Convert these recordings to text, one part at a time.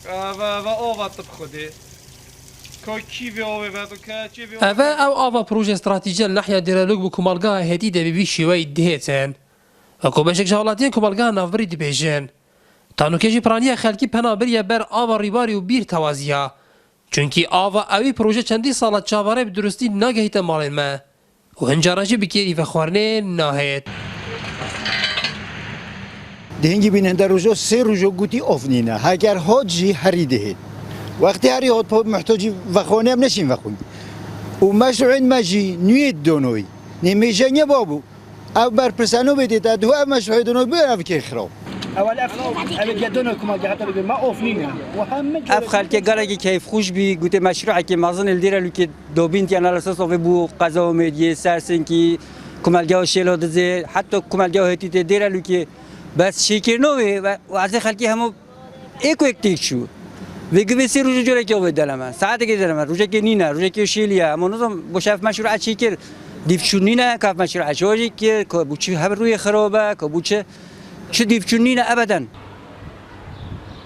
و آوا طب خودی کی به آوا و تو کی به اوه او آوا پروژه استراتیجی ناحیه دیرالوگ بو کمالگاه هدی ده بی شیوه دهتن اكو بشك جهالاتين كمالگاه نافبري دي بيجن تانو كيجي پرانيه خلقي پنا بريه بر آوا ريباري و بير توازيا چونكي آوا اوي پروژه چندي سالا چاواره بدرستی ناگهيت مالين ما و هنجاراجي بكيري و خوارنه ناهيت دهنگی بیننده روزو 3 روزو گوتی آفنینه اگر حاجی هری دهید وقتی هری هات محتاجی وخانه هم نشین وخون و مشروع مجی نوید دونوی نمیجنه بابو او بر پرسانو بدید دو او مشروع دونوی بیرو که خراب اول اول جدنا كما قاعد تقول ما اوفنينا وهم اف خلک گلگی کیف خوش بی گوته مشروع که مازن الدیره لو که دو بنت یعنی اساس او بو قضا و مدیه سرسن کی کمالگاه شیلو دزه حتی کمالگاه هتی دیره لو که بس شکر نوی و از خلکی همو یک تیک شو ویگو بسی روزو جوره که او دلما ساعت که دلما روزه که نینه روزه که شیلیا اما نظام بشاف مشروع شکر دیفشونینه کاف مشروع شوجی که بوچی هم روی خرابه که بوچه چه دیفچونینه ابدا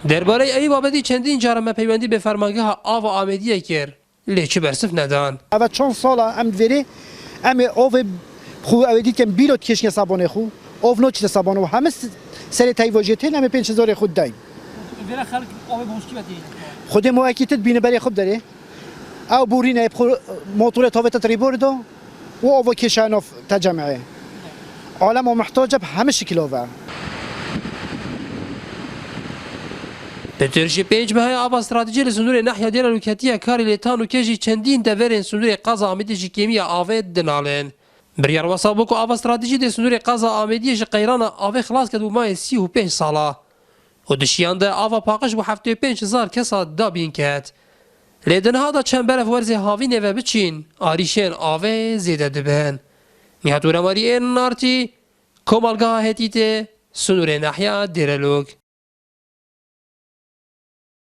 درباره ای بابتی چندین جارمه پیوندی به فرمانگاه آوا آمدیه کر لیچه برسف ندان اول چند سال ام وری ام اوف خو اودی که بیلوت کشک صابونه خو اوف نوچ صابونه و همه سر تایواجته ام 5000 خود دایم ولی خلق اوه بوشکی بدی خود موکیت بینه برای خوب داره او بورینه موتور تاوت تریبوردو و اوه کشانوف تجمعه عالم محتاج به همه شکل‌ها به ترشی پیج به های آوا استراتیجی لسنور ناحیه دیل لوکتیه کاری لیتان و کجی چندین دورین سنور قضا آمدی جی کیمی آوه دنالن بریار وصابو که آوا استراتیجی ده سنور قضا آمدی جی قیران آوه خلاص کد و ماه 35 ساله و دشیان ده آوا پاقش بو 75,000 کسا دابین کد لیدن ها دا چند برف ورزی هاوینه و بچین آریشین آوه زیده دبن نهاتو رماری این نارتی کمالگاه هتیته سنور ناحیه دیرالوگ